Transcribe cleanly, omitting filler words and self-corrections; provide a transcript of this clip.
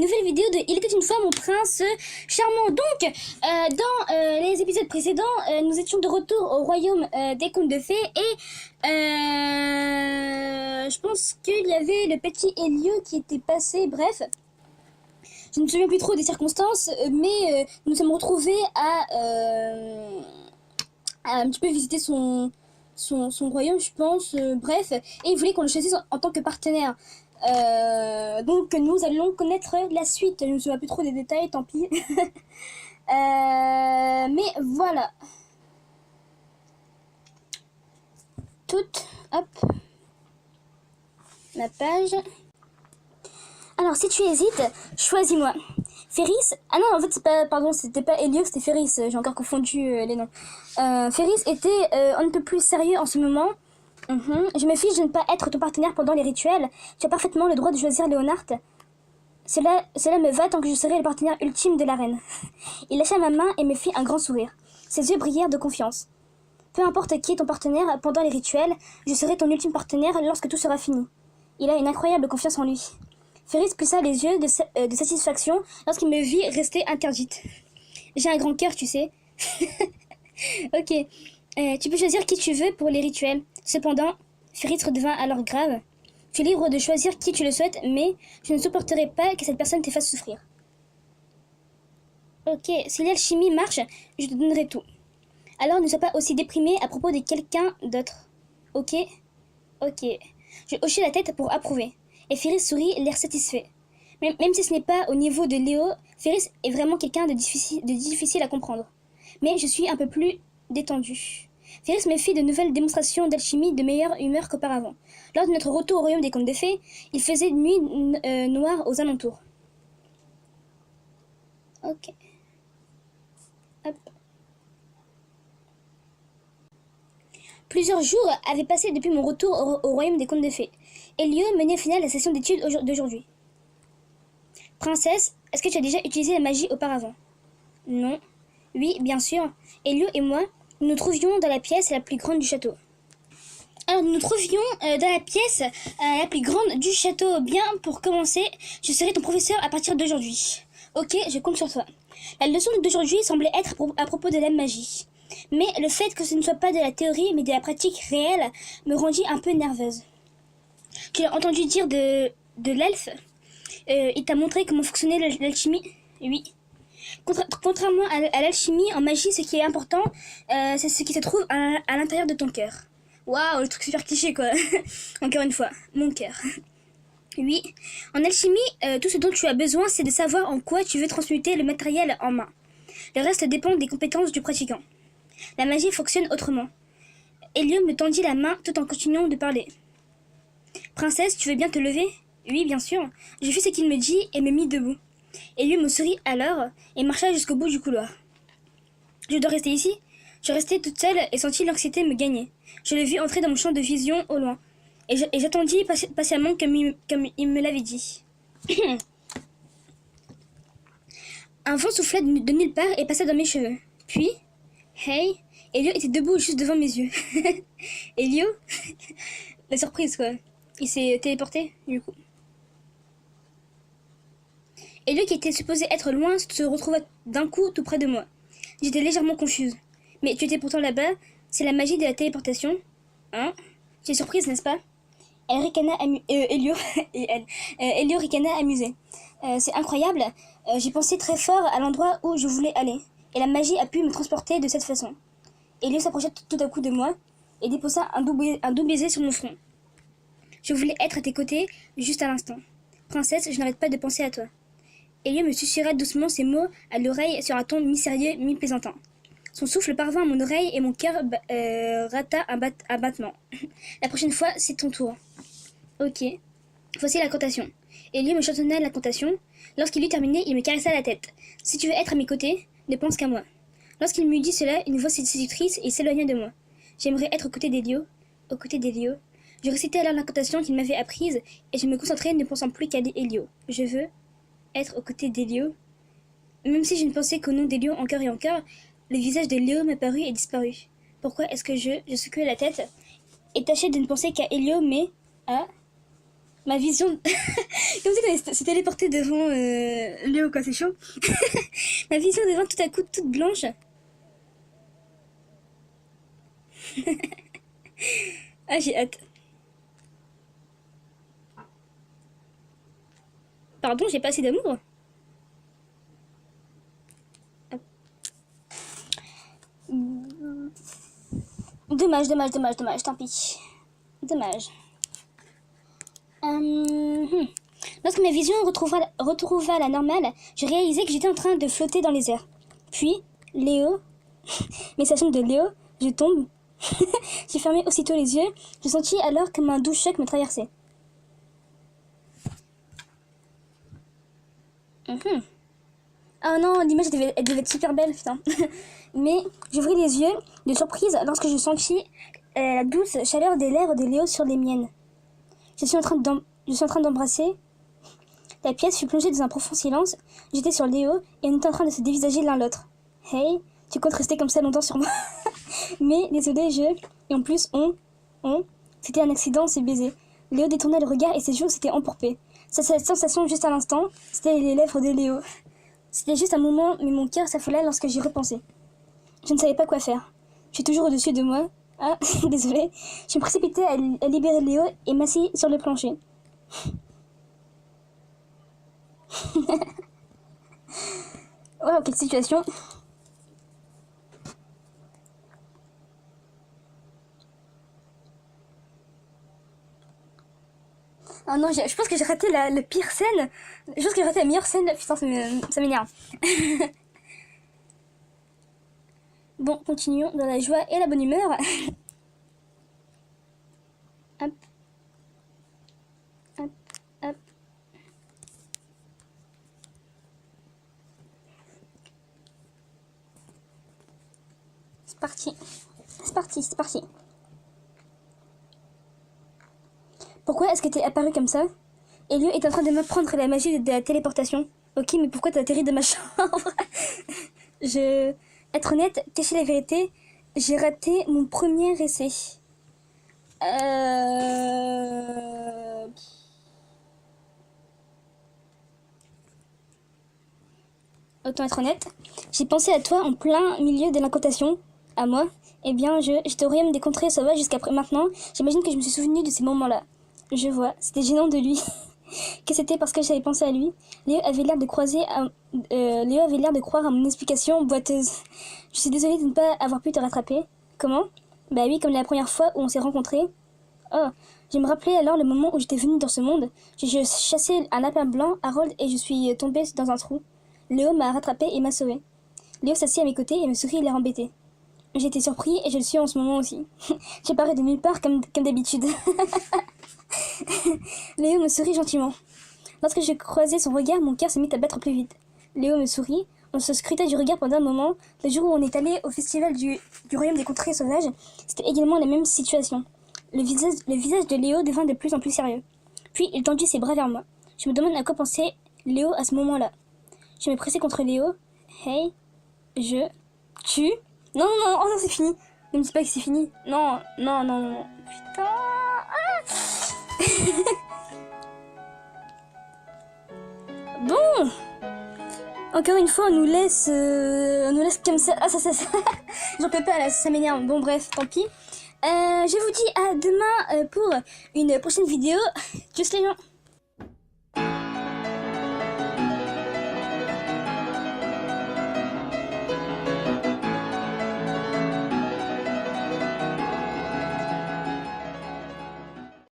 nouvelle vidéo de Il était une fois mon prince charmant. Donc, dans les épisodes précédents, nous étions de retour au royaume des contes de fées et je pense qu'il y avait le petit Elio qui était passé, bref. Je ne me souviens plus trop des circonstances, mais nous sommes retrouvés à un petit peu visiter son royaume, je pense, bref, et il voulait qu'on le choisisse en tant que partenaire. Donc nous allons connaître la suite. Je ne me souviens plus trop des détails, tant pis. Mais voilà. Toute, hop, ma page. Alors si tu hésites, choisis-moi. Ferris, ah non, en fait c'est pas, pardon, c'était pas Elio, c'était Ferris, j'ai encore confondu les noms. Ferris était un peu plus sérieux en ce moment. Je me fiche de ne pas être ton partenaire pendant les rituels. Tu as parfaitement le droit de choisir Léonard. Cela me va tant que je serai le partenaire ultime de la reine. Il lâcha ma main et me fit un grand sourire. Ses yeux brillèrent de confiance. Peu importe qui est ton partenaire pendant les rituels, je serai ton ultime partenaire lorsque tout sera fini. Il a une incroyable confiance en lui. Ferris plissa les yeux de satisfaction lorsqu'il me vit rester interdite. J'ai un grand cœur, tu sais. Ok. Tu peux choisir qui tu veux pour les rituels. Cependant, Ferris redevint alors grave. Tu es libre de choisir qui tu le souhaites, mais je ne supporterai pas que cette personne te fasse souffrir. Ok, si l'alchimie marche, je te donnerai tout. Alors ne sois pas aussi déprimé à propos de quelqu'un d'autre. Ok. Je hochai la tête pour approuver. Et Ferris sourit, l'air satisfait. Même si ce n'est pas au niveau de Léo, Ferris est vraiment quelqu'un de difficile à comprendre. Mais je suis un peu plus détendu. Ferris me fit de nouvelles démonstrations d'alchimie de meilleure humeur qu'auparavant. Lors de notre retour au royaume des contes de fées, il faisait nuit noire aux alentours. Ok. Hop. Plusieurs jours avaient passé depuis mon retour au royaume des contes de fées. Elio menait au final la session d'études d'aujourd'hui. Princesse, est-ce que tu as déjà utilisé la magie auparavant? Non. Oui, bien sûr. Elio et moi, nous nous trouvions dans la pièce la plus grande du château. Alors, nous nous trouvions dans la pièce la plus grande du château. Bien, pour commencer, je serai ton professeur à partir d'aujourd'hui. Ok, je compte sur toi. La leçon d'aujourd'hui semblait être à propos de la magie. Mais le fait que ce ne soit pas de la théorie, mais de la pratique réelle, me rendit un peu nerveuse. Tu as entendu dire de l'elfe? Il t'a montré comment fonctionnait l'alchimie? Oui. Contrairement à l'alchimie, en magie, ce qui est important, c'est ce qui se trouve à l'intérieur de ton cœur. Waouh, le truc super cliché, quoi. Encore une fois, mon cœur. Oui. En alchimie, tout ce dont tu as besoin, c'est de savoir en quoi tu veux transmuter le matériel en main. Le reste dépend des compétences du pratiquant. La magie fonctionne autrement. Elio me tendit la main tout en continuant de parler. Princesse, tu veux bien te lever? Oui, bien sûr. Je fis ce qu'il me dit et me mis debout. Elio me sourit alors et marcha jusqu'au bout du couloir. Je dois rester ici? Je restai toute seule et sentis l'anxiété me gagner. Je le vis entrer dans mon champ de vision au loin. Et j'attendis patiemment comme il me l'avait dit. Un vent souffla de nulle part et passa dans mes cheveux. Puis, hey, Elio était debout juste devant mes yeux. Elio? La surprise, quoi. Il s'est téléporté, du coup. Elio, qui était supposé être loin, se retrouva d'un coup tout près de moi. J'étais légèrement confuse. Mais tu étais pourtant là-bas, c'est la magie de la téléportation. Hein? Tu es surprise, n'est-ce pas? Elle ricana Elio et elle. Elio ricana amusée. C'est incroyable. J'ai pensé très fort à l'endroit où je voulais aller. Et la magie a pu me transporter de cette façon. Elio s'approcha tout à coup de moi et déposa un doux baiser sur mon front. Je voulais être à tes côtés juste à l'instant. Princesse, je n'arrête pas de penser à toi. Elio me susurra doucement ces mots à l'oreille sur un ton mi-sérieux, mi-plaisantin. Son souffle parvint à mon oreille et mon cœur rata un battement. La prochaine fois, c'est ton tour. Ok. Voici l'incantation. Elio me chantonna l'incantation. Lorsqu'il eut terminé, il me caressa la tête. Si tu veux être à mes côtés, ne pense qu'à moi. Lorsqu'il m'eut dit cela, une voix séductrice et s'éloigna de moi. J'aimerais être aux côtés d'Elio. Aux côtés d'Elio. Je récitais alors l'incantation qu'il m'avait apprise et je me concentrais ne pensant plus qu'à Elio. Je veux être aux côtés d'Elio. Même si je ne pensais qu'au nom d'Elio encore et encore, le visage de Léo m'apparut et disparut. Pourquoi est-ce que je secouais la tête et tâchais de ne penser qu'à Elio, mais à... Ma vision... Comme si elle s'est téléportée devant Léo, quoi, c'est chaud. Ma vision devint tout à coup toute blanche. Ah, j'ai hâte. Pardon, j'ai pas assez d'amour. Dommage, tant pis. Dommage. Lorsque ma vision retrouva la normale, je réalisais que j'étais en train de flotter dans les airs. Puis, Léo, message de Léo, je tombe. J'ai fermé aussitôt les yeux. Je sentis alors comme un doux choc me traversait. Oh non, l'image elle devait être super belle, putain. Mais j'ouvris les yeux de surprise lorsque je sentis la douce chaleur des lèvres de Léo sur les miennes. Je suis en train d'embrasser. La pièce fut plongée dans un profond silence. J'étais sur Léo et on était en train de se dévisager l'un l'autre. Hey, tu comptes rester comme ça longtemps sur moi? Mais désolé, et en plus, c'était un accident, ce baiser. Léo détourna le regard et ses joues s'étaient empourpées. Cette sensation juste à l'instant, c'était les lèvres de Léo. C'était juste un moment, mais mon cœur s'affola lorsque j'y repensais. Je ne savais pas quoi faire. Je suis toujours au-dessus de moi. Ah, désolé. Je me précipitais à libérer Léo et m'assis sur le plancher. Wow, quelle situation. Oh non, je pense que j'ai raté la pire scène. Je pense que j'ai raté la meilleure scène. Putain, ça m'énerve. Bon, continuons dans la joie et la bonne humeur. Hop. Hop, hop. C'est parti. C'est parti. Pourquoi est-ce que t'es apparu comme ça? Elio est en train de m'apprendre la magie de la téléportation. Ok, mais pourquoi t'as atterri de ma chambre? Être honnête, cacher la vérité, j'ai raté mon premier essai. Autant être honnête, j'ai pensé à toi en plein milieu de l'incantation. À moi? Eh bien, j'étais au royaume des contrées sauvages jusqu'à maintenant. J'imagine que je me suis souvenu de ces moments-là. Je vois, c'était gênant de lui. Que c'était parce que j'avais pensé à lui. Léo avait l'air de croire à mon explication boiteuse. Je suis désolée de ne pas avoir pu te rattraper. Comment? Bah oui, comme la première fois où on s'est rencontrés. Oh, je me rappelais alors le moment où j'étais venue dans ce monde. J'ai chassé un lapin blanc, Harold, et je suis tombée dans un trou. Léo m'a rattrapé et m'a sauvée. Léo s'assit à mes côtés et me sourit l'air embêté. J'étais surpris et je le suis en ce moment aussi. J'ai paré de nulle part comme d'habitude. Léo me sourit gentiment. Lorsque je croisais son regard, mon cœur se mit à battre plus vite. Léo me sourit. On se scruta du regard pendant un moment. Le jour où on est allé au festival du royaume des contrées sauvages, c'était également la même situation. Le visage de Léo devint de plus en plus sérieux. Puis il tendit ses bras vers moi. Je me demande à quoi pensait Léo à ce moment-là. Je me pressais contre Léo. Hey, tu... Non, oh non, c'est fini. Ne me dis pas que c'est fini. Non. Putain. Bon. Encore une fois, on nous laisse comme ça. Ah, ça. J'en peux pas, là, ça m'énerve. Bon, bref, tant pis. Je vous dis à demain pour une prochaine vidéo. Tchuss les gens.